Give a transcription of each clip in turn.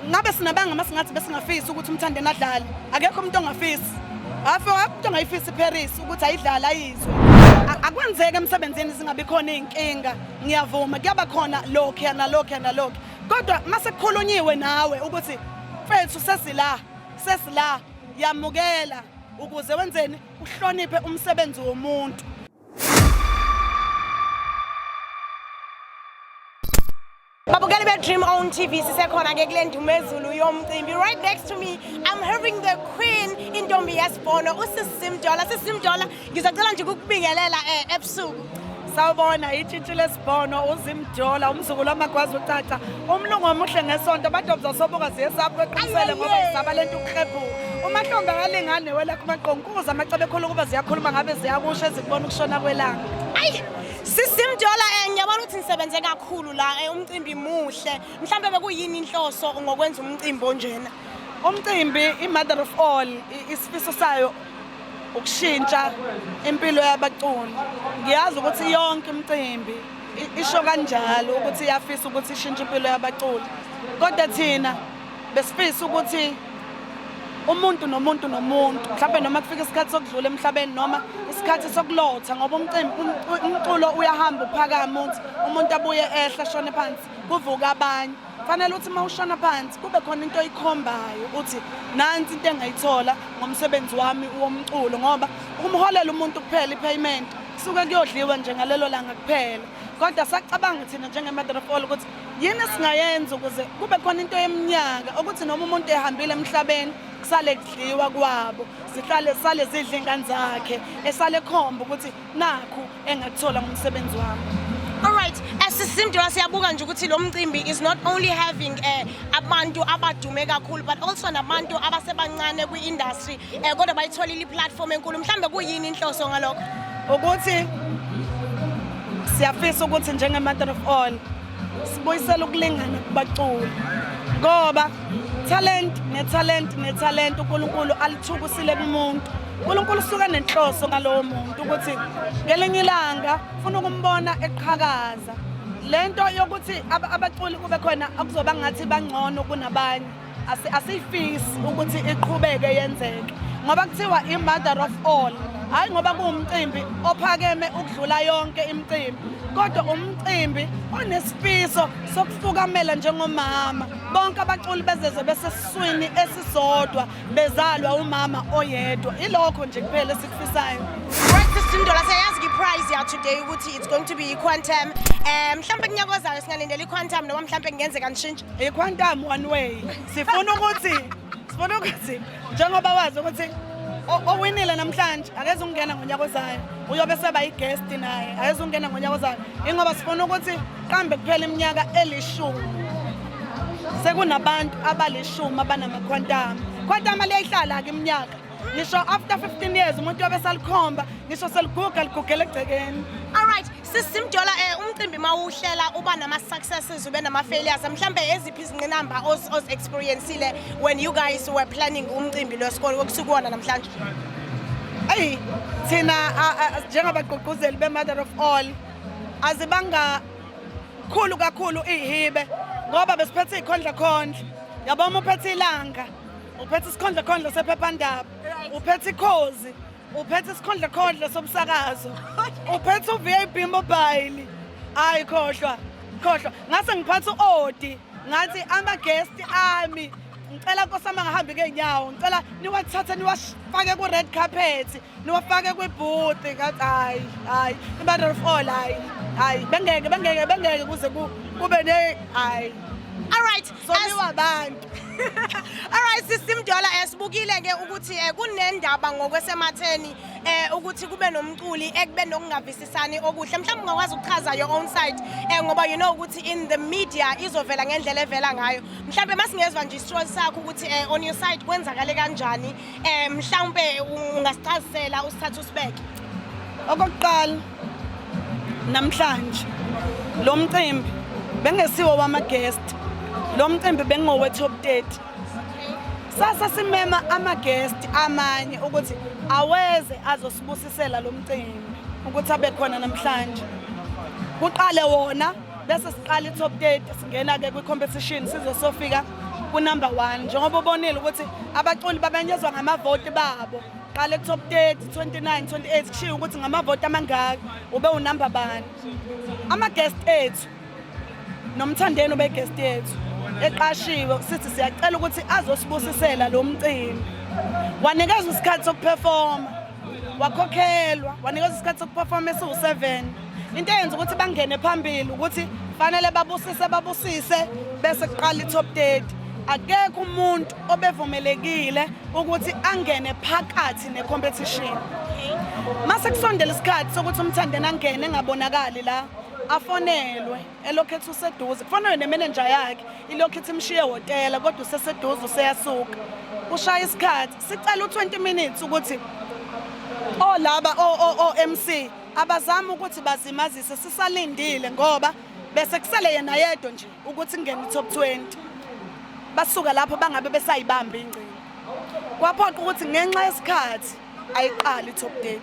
ngabe sinabanga masingathi besingafisi ukuthi uMthandeni adlale akekho umuntu ongafisi afa umuntu ongayifisi iPeris ukuthi ayidlala ayizwe akwenzeke emsebenzini singabe khona izinkinga ngiyavuma kuyaba khona lokho nalokho kodwa mase kukhulunyiwe nawe ukuthi mfethu sesila yamukela ukuze wenzeni uhloniphe umsebenzi womuntu. Dream on TV sisekhona ke kule ndumo ezulu yomcimbi. Right next to me I'm having the queen intombi yesibhono uSisimdola. Sisimdola ngizocela nje ukubingelela ebusuku. Sawubona itshitshi lesibhono uZimdola umzukulu wamagwazi uTata umlungu omuhle ngesonto badobza soboka ziyesapho eqinisele ngoba isaba lento ukukhephuka umahlombe akalingane welakho maqonkuza amacebe ekhulu kuba ziyakhuluma ngabe ziyakusho ezikubona ukushona kwelanga. Ayi Sisimdola ngiyabona ukuthi nisebenze kakhulu la umcimbi muhle mhlambe bekuyini inhloso ngokwenza umcimbi onjena. Umcimbi i-mother of all isifiso sayo ukushintsha impilo yabaculi. Ngiyazi ukuthi yonke imicimbi isho kanjalo ukuthi iyafisa ukuthi ishintshe impilo yabaculi. Kodwa thina besifisa ukuthi umuntu nomuntu mhlawumbe noma kufika isikhathi sokudlula emhlabeni noma isikhathi sokulotha ngoba umculo uyahamba uphakama umuntu abuye ehla shone phansi kuvuka abanye. Fanele ukuthi mawushona phansi kube khona into oyikhombayo uthi nansi into engayithola ngomsebenzi wami womculo ngoba ukumholela umuntu kuphela ipayment kusuke kuyodliwa nje ngalelo langa kuphela. Kodwa sacabanga thina njenge-mother of all ukuthi yini singayenza ukuze kube khona into yeminyaka ukuthi noma umuntu ehambile emhlabeni kusale kudliwa kwabo sale zidla ingane zakhe esale khomba ukuthi nakho engakuthola ngomsebenzi wami. Alright, Sisimdola siyabuka nje ukuthi lo mcimbi is not only having abantu abadume kakhulu but also nabantu abasebancane kwi-industry kodwa bayitholile i-platform enkulu. Mhlambe kuyini inhloso ngalokho? Ukuthi siyafisa ukuthi njenge-mother of all sibuyisele ukulingana kubaculi ngoba talent uNkulunkulu alithukisile kumuntu. uNkulunkulu usuka nenhloso ngalowo muntu ukuthi ngelinye ilanga ufuna ukumbona eqhakaza. Lento yokuthi abaculi kube khona akuzoba ngathi bangcono kunabanye asifisi ukuthi iqhubeke yenzeke ngoba kuthiwa i-mother of all hayi ngoba kuwumcimbi ophakeme ukudlula yonke imicimbi kodwa umcimbi onesifiso sokufukamela njengomama. Bonke abaculi bezezwe besesiswini esisodwa bezalwa umama oyedwa. Ilokho nje kuphela esikufisayo. Right Sisimdola siyazi i-prize ya today ukuthi it's going to be i-quantum. Mhlambe kunyaka ozayo singalindela i-quantum noma mhlambe kungenzeka nishintshe. I-quantum one way. Sifuna ukuthi njengoba wazi ukuthi owinile namhlanje akeze ungena ngonyaka ozayo uyobe seba i-guest naye akeze ungena ngonyaka ozayo ingoba sifuna ukuthi kambe kuphela iminyaka eli10 sekunabantu abali10 abanama-quantum liyayihlala ke iminyaka ngisho after 15 years umuntu uyobe salikhomba ngisho ligugele egcekeni. Alright Sisimdola umcimbi mawuhlela uba nama-successes ube nama-failures mhlambe eziphi izinqinamba oz-experiencile when you guys were planning umcimbi lesikole okusukuwona namhlanje? Ayi thina njengabagqugquzeli be-mother of all azibanga kakhulu ihibe ngoba besiphethe ikhondla yabona uphethe ilanga uphethe isikhondla sephephandaba uphethe ikhozi uphethe isikhondla somsakazo uphethe uVIP mobile. Hayi khohlwa ngase ngiphathe uOdi ngathi ama-guest ami ngicela nkosama ngahambi ngeenyawo ngicela niwathathe niwafake ku-red carpet niwafake kwibooth ngathi hayi i-mother of all hayi bengeke kuze kube hayi. Alright sobiwa abantu. Alright Sisimdola sibukile ke ukuthi kunendaba ngokwesematheni ukuthi kube nomculi ekube nokungavisisani okuhle mhlawumbe ungakwazi ukuchaza your own side ngoba you know ukuthi in the media izovela ngendlela evela ngayo mhlawumbe masingezwa nje isitro sakho ukuthi on your side kwenzakale kanjani mhlawumbe ungasichazisela usithathe usibeke. Okokuqala namhlanje lo mcimbi bengesiwo wama-guest lo mcimbi bengowe top 30. Sasa simema ama-guest amanye ukuthi aweze azosibusisela lo mcimbi ukuthi abe khona namhlanje. Kuqale wona bese siqala i-top 30 singena ke kwi-competition sizosofika ku-number 1 njengoba ubonile ukuthi abaculi babenyezwa ngamavoti babo qale ku-top 30 29 28 kushiwo ukuthi ngamavoti amangaki ube unumber bani. Ama-guest ethu noMthandeni ube guest yethu eqashiwe sithi siyacela ukuthi azosibusisela lo mcimbi. Wanikezwa isikhathi sokuperforma wakhokhelwa wanikezwa isikhathi sokuperforma esiwu-7. Into eyenza ukuthi bangene phambili ukuthi fanele babusise bese kuqala i-top 30. Akekho umuntu obevumelekile ukuthi angene phakathi ne-competition. Mase kusondela isikhathi sokuthi uMthandeni angene engabonakali la afonelwe elokhethi useduze kufanele nemanager yakhe ilokhethi imshiye hotela kodwa useseduze useyasuka ushaya isikhathi sicela u20 minutes ukuthi olaba o-MC abazama ukuthi bazimazise sisalindile ngoba bese kusele yena yedwa nje ukuthi kungene i-top 20 basuka lapho bangabe besayibamba ingcingo kwaphoqa ukuthi ngenxa yesikhathi ayiqala i-top 30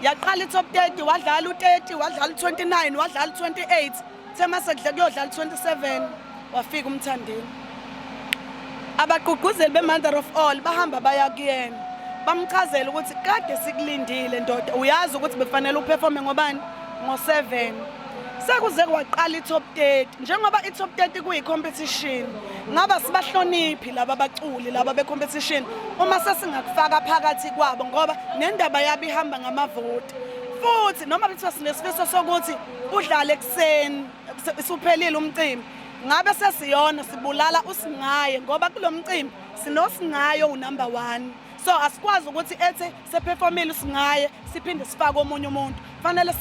yaqala i-top 30 wadlala u-30 wadlala u-29 wadlala u-28 thema sekudle kuyodlala u-27 wafika uMthandeni. Abagqugquzeli be-Mother of All bahamba baya kuyena bamchazela ukuthi kade sikulindile ndoda uyazi ukuthi befanele uperforme ngobani ngo-7 sekuze kwaqala i-top 30 njengoba i-top 30 kuyi-competition ngaba sibahloniphi laba baculi laba be-competition uma sesingakufaka phakathi kwabo ngoba nendaba yabo ihamba ngamavoti futhi noma bethiwa sinesifiso sokuthi udlale ekuseni isuphelile umcimbi ngabe sesiyona sibulala usingaye ngoba kulo mcimbi sinosingayo unumber 1 so asikwazi ukuthi ethi seperformile usingaye siphinde sifake omunye umuntu fanele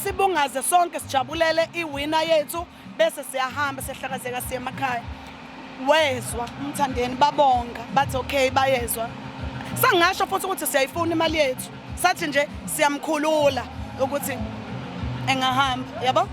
sibungaze sonke sijabulele iwinner yethu bese siyahamba sehlakazeka siye emakhaya. Wezwa uMthandeni babonga bathi okay bayezwa sangasho futhi ukuthi siyayifuna imali yethu sathi nje siyamkhulula ukuthi engahamba yabo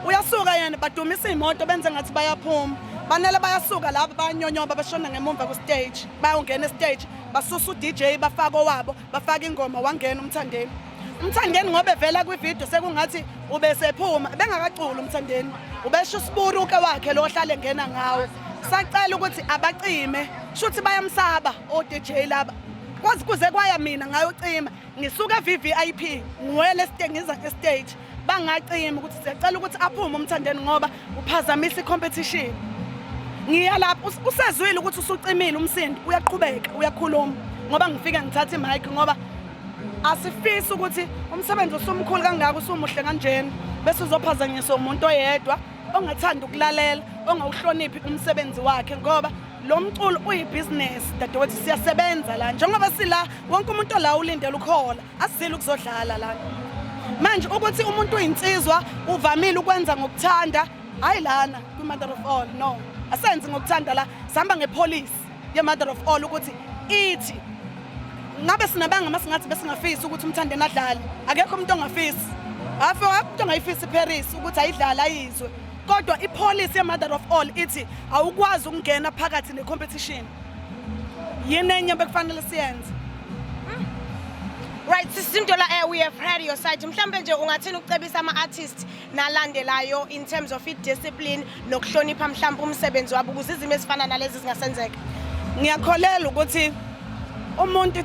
uyasuka yena badumisa imoto benze ngathi bayaphuma banele bayasuka lapha bayanyonyoba bashona ngemumva ku-stage bayongena e-stage basusa u-DJ bafaka owabo bafaka ingoma wangena uMthandeni ngoba evela kwivideo sekungathi ubesephuma bengakaculi uMthandeni ubesho usiburuke wakhe lo ohlale engena ngawo sacela ukuthi abacime shuthi bayamsaba o-DJ laba kwazi kuze kwaya mina ngayocima ngisuka VIP ngiwele ngiza e-stage bangacima ukuthi siyacela ukuthi aphume uMthandeni ngoba uphazamisa i-competition. Ngiya lapho usezwile ukuthi usucimile umsindo uyaqhubeka uyakhuluma ngoba ngifika ngithatha i-mic ngoba asifisi ukuthi umsebenzi usumkhulu kangaka usumuhle kanjena bese uzophazanyiswa umuntu oyedwa ongathanda ukulalela ongawuhloniphi umsebenzi wakhe ngoba lo mculo uyibusiness dadewethu siyasebenza la njengoba sila wonke umuntu la ulindele ukhola asizile ukuzodlala la manje ukuthi umuntu uyinsizwa uvamile ukwenza ngokuthanda hayi lana kwi-Mother of All no asenzi ngokuthanda la sihamba ngepolice ye-Mother of All ukuthi ithi ngabe sinabanga masingathi besingafisi ukuthi uMthandeni adlale akekho umuntu ongafisi afo umuntu ongayifisi iPeris ukuthi ayidlala ayizwe kodwa ipolice ye-Mother of All ithi awukwazi ukungena phakathi ne-competition yini enye bekufanele siyenze. Right, Sisindola, we have heard your side. Mhlambe nje ungathini ukucebisa ama-artist nalandelayo in terms of i-discipline nokuhlonipha mhlambe umsebenzi wabo ukuze izimo ezifana nalezi zingasenzeka. Ngiyakholela ukuthi umuntu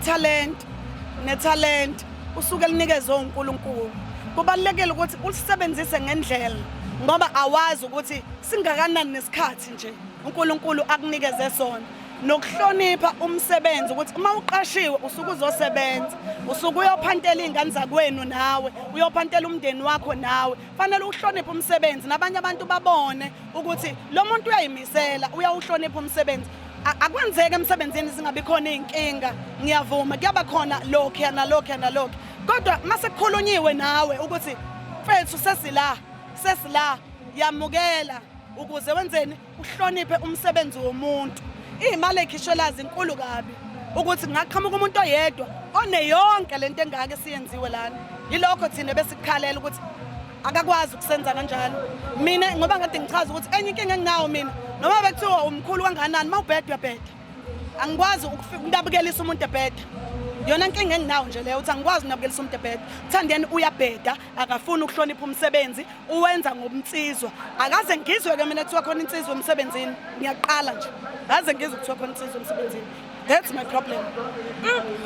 nethalent usuke linikezwe uNkulunkulu. Kubalekile ukuthi usebenzise ngendlela ngoba awazi ukuthi singakanani nesikhathi nje uNkulunkulu akunikeze sona. Nokuhlonipha umsebenzi ukuthi uma uqashiwe usuke uzosebenza usuke uyophantela ingane zakwenu nawe uyophantela umndeni wakho nawe fanele uhloniphe umsebenzi nabanye abantu babone ukuthi lo muntu uyayimisela uyawuhlonipha umsebenzi akwenzeke emsebenzini singabi khona inkinga ngiyavuma kuyaba khona lokho nalokho kodwa mase kukhulunyiwe nawe ukuthi mfethu sesila yamukela ukuze wenzeni uhloniphe umsebenzi womuntu. Imali ekhisholazi inkulu kabi ukuthi ngaqhamuka umuntu oyedwa oneyonke lento engake siyenziwe lana yilokho thina besikhalela ukuthi akakwazi ukusenza kanjalo. Mina ngoba ngade ngichaza ukuthi enye inkinga enginawo mina noma bekuthiwa umkhulu kanganani mawubheda uyabheda angikwazi ukunabukelisa umuntu ebheda yona inkinga enginawo nje leyo uthi angikwazi ukunabukelisa umuntu ebheda. Mthandeni uyabheda akafuni ukuhlonipha umsebenzi uwenza ngobumsizwa akaze ngizwe ke mina kuthiwa khona insizwa emsebenzini ngiyaqala nje. ngaze ngizwe kuthiwa khona insizwa emsebenzini. That's my problem.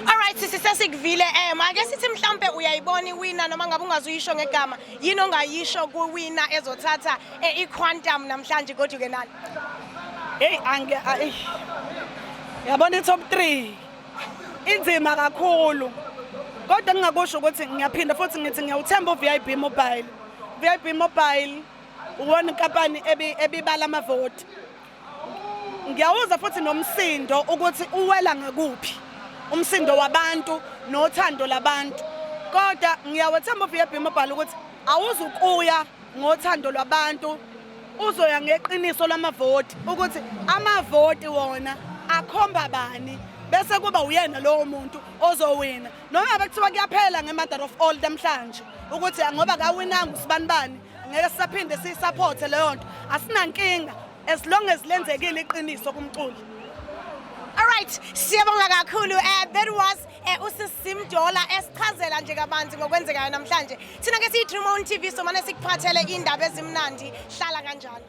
All right sisi sesikuvile make sithi mhlambe uyayibona iwina noma ngabe ungazuyisho ngegama yini ongayisho kuwina ezothatha iquantum namhlanje kodwa ke nani Hey yabona top 3 inzima kakhulu kodwa ngingakusho ukuthi ngiyaphinda futhi ngithi ngiyawuthemba uVIP Mobile. VIP Mobile uwona inkampani ebibala amavoti. Ngiyawuza futhi nomsindo ukuthi uwela ngakuphi umsindo wabantu nothando labantu kodwa ngiyawethemba uVIP Mobile ukuthi awuzukuya ngothando lwabantu uzoya ngeqiniso lamavoti ukuthi amavoti wona akhomba bani bese kuba uyena lowo muntu ozowina noma bekuthiwa kuyaphela ngemother of all namhlanje ukuthi ngoba kawinanga usibanibani ngeke sisaphinde siyisupport leyo nto asinankinga as long as lenzekile iqiniso kumculi. All right siyabonga kakhulu that was uSisimdola esichazela nje kabanzi ngokwenzekayo namhlanje thina ke siyi Dream On TV so manje sikuphathele indaba ezimnandi hlala kanjalo.